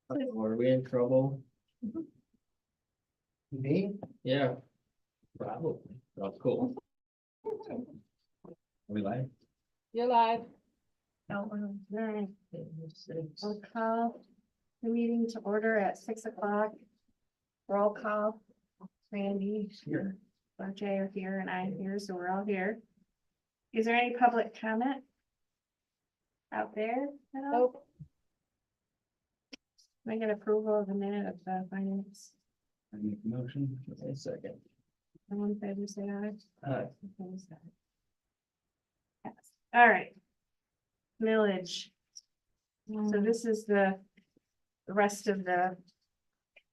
Are we in trouble? Me? Yeah. Probably. That's cool. Are we live? You're live. I'll call the meeting to order at 6 o'clock. Roll call. Randy, Here. Jay are here and I'm here, so we're all here. Is there any public comment out there? at all? Nope. Can I get approval of the minute of the finance? I make a motion. A second. Someone in favor say aye. Aye. Yes. All right. Millage. So this is the rest of the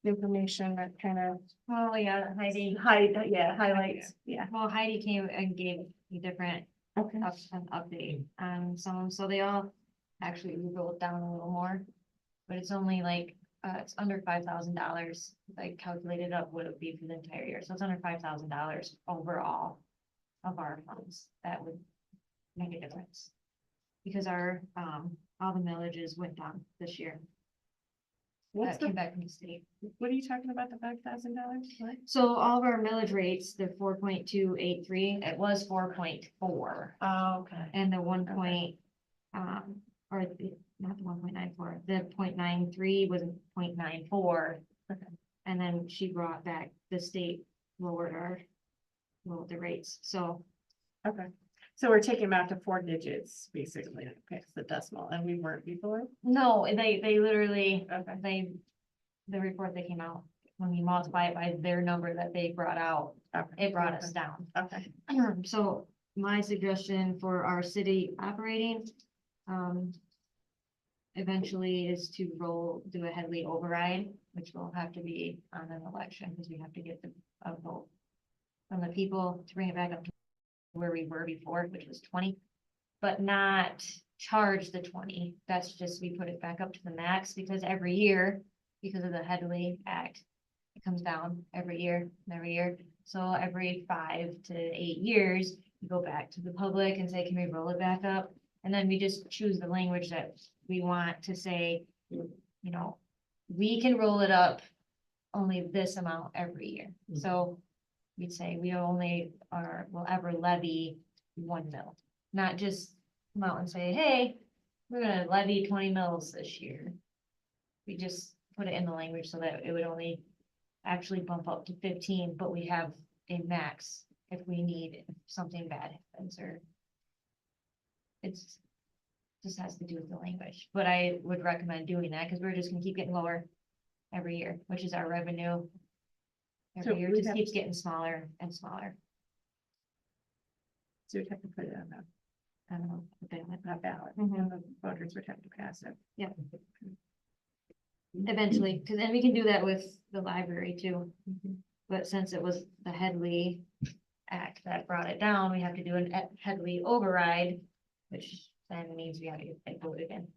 information that kind of Oh, yeah, Heidi, highlights, yeah. well, Heidi came and gave a different Okay. an update on some, so they all actually we rolled down a little more. But it's only like, it's under $5,000, I calculated up what it would be for the entire year, so it's under $5,000 overall of our funds, that would make a difference. Because our, all the millages went down this year, What's that came the, back from the state. what are you talking about, the $5,000? So all of our millage rates, they're 4.283, it was 4.4. Oh, okay. And the one point, or the, not the 1.94, the 0.93 was 0.94. Okay. And then she brought back, the state lowered the rates, so. Okay, so we're taking them out to 4 digits, basically, past the decimal, and we weren't before? No, they literally, Okay. the report that came out, when you multiply it by their number that they brought out, Okay. it brought us down. Okay, So my suggestion for our city operating, eventually is to do a Headley override, which will have to be on an election, because we have to get a vote from the people to bring it back up to where we were before, which was 20, but not charge the 20. That's just, we put it back up to the max, because every year, because of the Headley Act, it comes down every year and every year. So every 5 to 8 years, you go back to the public and say, can we roll it back up? And then we just choose the language that we want to say, you know, we can roll it up only this amount every year. So we'd say we only will ever levy 1 mil, not just come out and say, hey, we're gonna levy 20 mils this year. We just put it in the language so that it would only actually bump up to 15, but we have a max if we need, if something bad happens, or it's just has to do with the language, but I would recommend doing that, because we're just gonna keep getting lower every year, which is our revenue. So Every year we'd just have- keeps getting smaller and smaller. so we'd have to put it on the I don't know. what they meant. ballot, Mhm. and the voters would have to pass it. Eventually, because then we can do that with the library too. But since it was the Headley Act that brought it down, we have to do an Headley override, which then means we have to get voted in.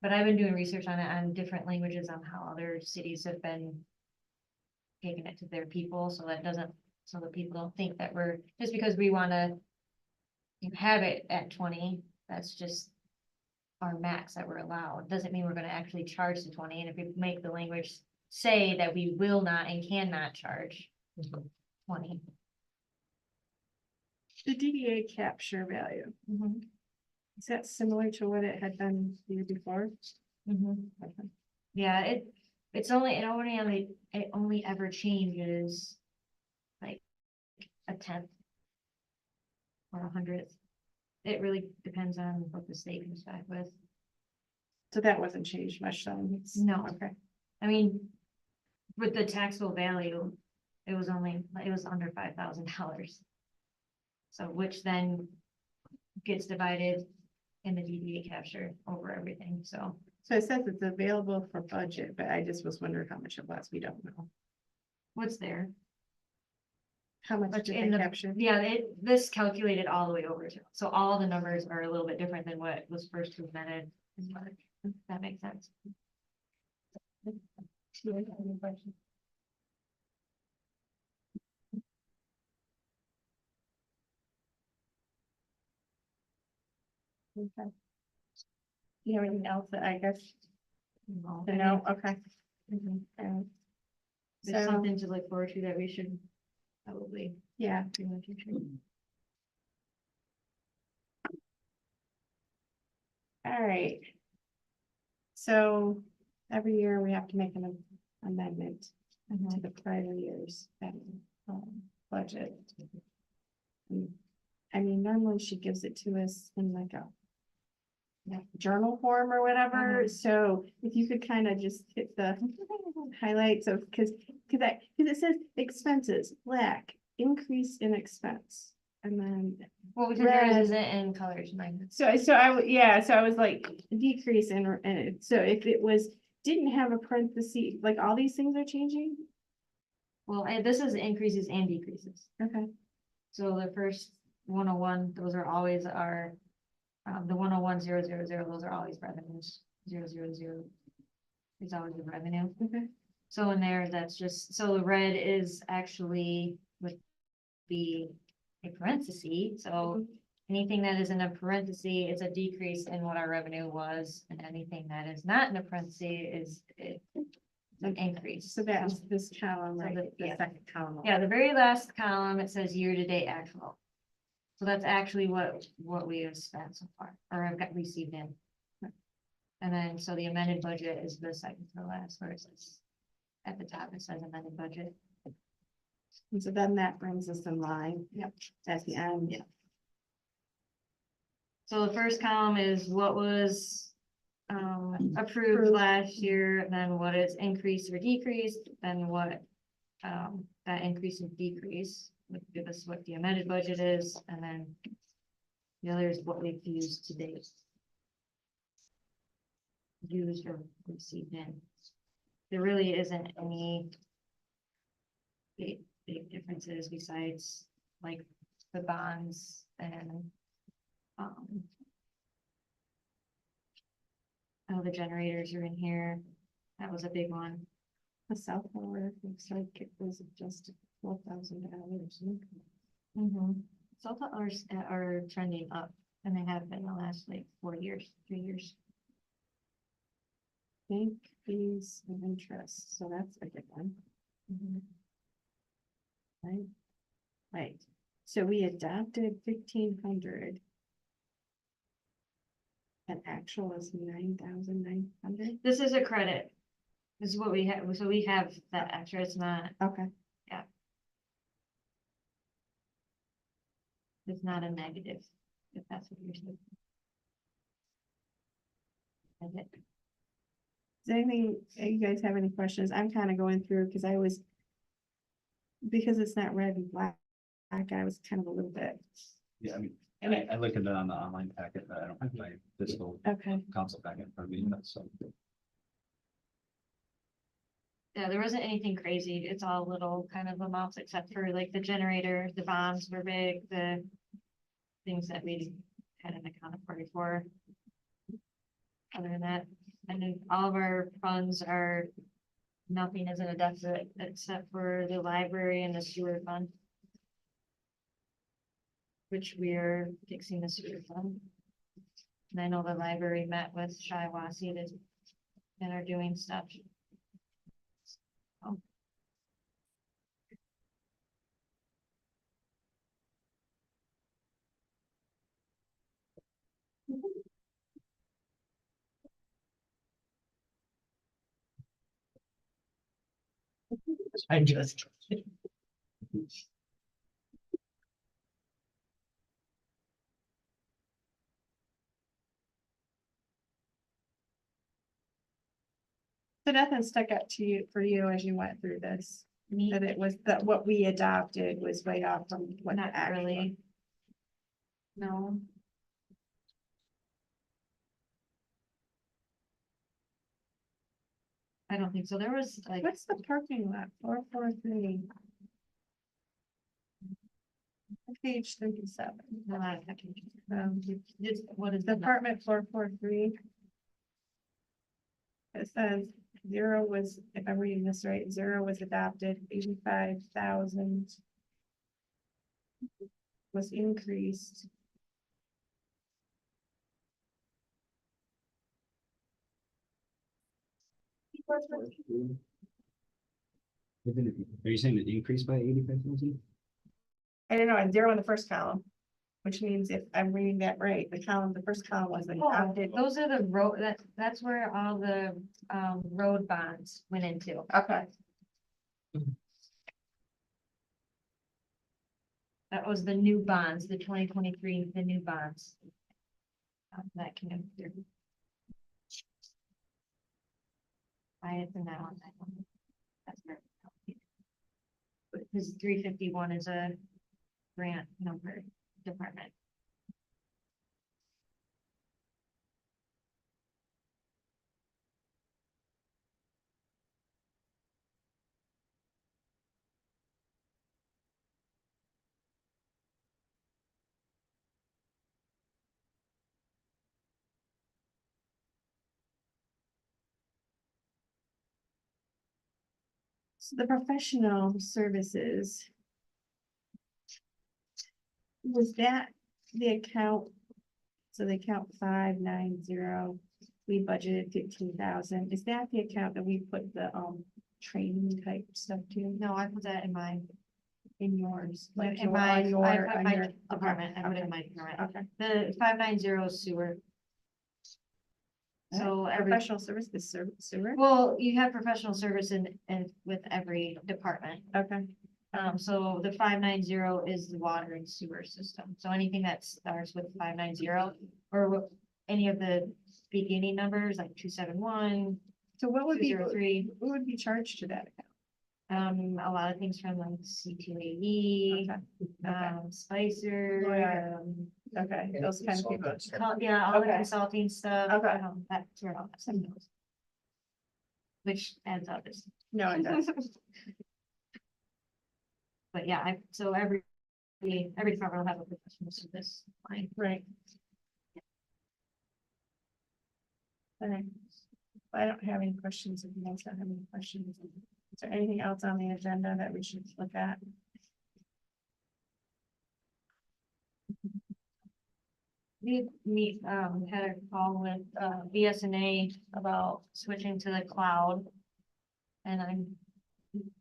But I've been doing research on it, on different languages, on how other cities have been taking it to their people, so that doesn't, so the people don't think that we're, just because we wanna have it at 20, that's just our max that we're allowed, doesn't mean we're gonna actually charge the 20, and if we make the language say that we will not and cannot charge 20. The DDA capture value, is that similar to what it had been the year before? Okay. Yeah, it only ever changes like a 10th or 100th. It really depends on what the state comes back with. So that wasn't changed much then? It's- No. Okay, I mean, with the taxable value, it was under $5,000. So which then gets divided in the DDA capture over everything, so. so it says it's available for budget, but I just was wondering how much it was, we don't know. What's there? How much But did in they the, capture? yeah, this calculated all the way over to, so all the numbers are a little bit different than what was first presented in March. If that makes sense. Okay. you have anything else that I guess, No, to I know? mean, Okay. mhm. So, There's something to look forward to that we should probably yeah, do in the future. all right. So every year we have to make an amendment to the prior year's budget. I mean, normally she gives it to us in like a journal form or whatever, so if you could kind of just hit the highlights of, because it says expenses, black, increase in expense, and then Well, because Red. yours isn't in colors, mine. so I was like decrease in, so if it was, didn't have a parenthesis, like all these things are changing? Well, this is increases and decreases. Okay. So the first 101, those are always our, the 101,000, those are always revenues, 000. Is always the revenue. Okay. So in there, that's just, so the red is actually would be a parenthesis, so anything that is in a parenthesis is a decrease in what our revenue was, and anything that is not in a parenthesis is an increase. So that's this column, So right? The yeah. second column. Yeah, the very last column, it says year-to-date actual. So that's actually what we have spent so far, or have got received in. And then, so the amended budget is the second to the last, where it says, at the top, it says amended budget. And so then that brings us in line. Yep. At the end. Yeah. So the first column is what was approved last year, then what is increased or decreased, then what that increase and decrease would give us what the amended budget is, and then the other is what we've used to date. Used or received in. There really isn't any big differences besides like the bonds and oh, the generators are in here. That was a big one. The South Florida, looks like it was just $12,000. So ours are trending up, and they have been the last like 4 years, 3 years. Bank fees and interest, so that's a good one, right? Right, so we adopted 1,500. And actual is 9,900. This is a credit. This is what we have, so we have that extra, it's not, Okay. it's not a negative, if that's what you're saying. Okay. Does anything, you guys have any questions? I'm kind of going through because because it's not red and black, I was kind of a little bit. Yeah, I mean, I looked at it on the online packet, but I don't have my physical Okay. console packet for me, so. Yeah, there wasn't anything crazy. It's all little kind of amounts, except for like the generator, the bonds were big, the things that we hadn't accounted for before. Other than that, and then all of our funds are, nothing is in a deficit except for the library and the sewer fund. Which we're fixing the sewer fund. And I know the library met with Shiawassee and are doing stuff. Oh. I just. So nothing stuck out to you for you as you went through this, that it was that what we adopted was way off from what the Not actual. really. No. I don't think so. There was like, What's the parking lot? 443. Page 37. no, I can't. Just what is the Department 443. It says 0 was, if I'm reading this right, 0 was adopted, 85,000 was increased. Are you saying it increased by 85,000? I don't know, and zero in the first column, which means if I'm reading that right, the first column was adopted. Those are the road, that's where all the, road bonds went into. Okay, That was the new bonds, the 2023, the new bonds. That came in through. I had to now on that one. That's where. Because 351 is a grant number department. so the professional services. Was that the account? So the account 590, we budgeted 15,000. Is that the account that we put the training type stuff to? No, I put that in my, In yours, like in your, my, on your, I put on my your department, I put it in okay, my department. okay. The 590 sewer. So every, Professional services sewer, well, you have professional service in with every department. okay, So the 590 is the water and sewer system. So anything that starts with 590 or any of the beginning numbers like 271, so what would be, 203. what would be charged to that account? A lot of things from like C2AE, Okay. Spicer, Lawyer. Okay, those kind of people. yeah, all the Okay. consulting stuff. Okay. That's where all that stuff goes. Which adds up. No, it does. But yeah, so every department will have a professional service line. Right. Okay. I don't have any questions. If you guys don't have any questions, is there anything else on the agenda that we should look at? We had a call with BSNA about switching to the cloud. And I'm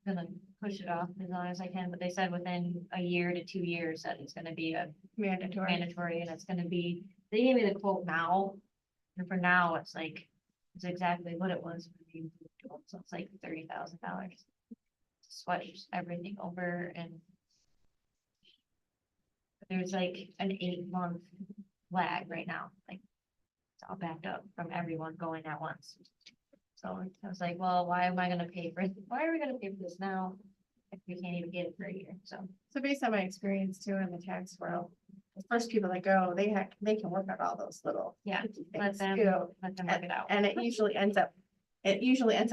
gonna push it off as long as I can, but they said within a year to 2 years that it's gonna be a mandatory and it's gonna be, they gave me the quote now. And for now, it's like, it's exactly what it was. When we moved to it. So it's like $30,000. Switch everything over and there's like an 8-month lag right now, like it's all backed up from everyone going at once. So I was like, well, why am I gonna pay for it? Why are we gonna pay for this now? If we can't even get it for a year, so. So based on my experience too in the tax world, the first people that go, they can work out all those little. Yeah, things let too. them work it out. And it usually ends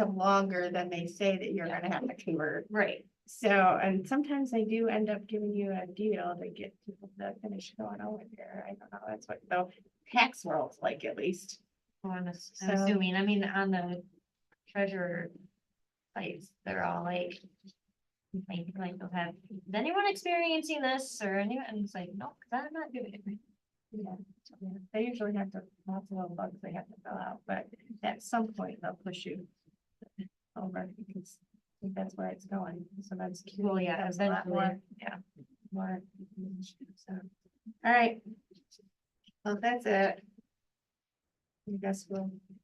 up longer than they say that you're gonna have to convert. Right, So, and sometimes they do end up giving you a deal to get people to finish going over here. I don't know, that's what the tax world's like, at least. well, I'm So- assuming, I mean, on the treasurer sites, they're all like they'll have, is anyone experiencing this or anyone, and it's like, no, because I'm not doing it. Yeah, they usually have to, lots of little bugs they have to fill out, but at some point they'll push you over because I think that's where it's going. So that's. Well, yeah, that's a lot eventually, more, yeah. more. So, all right. Well, that's it. I guess we'll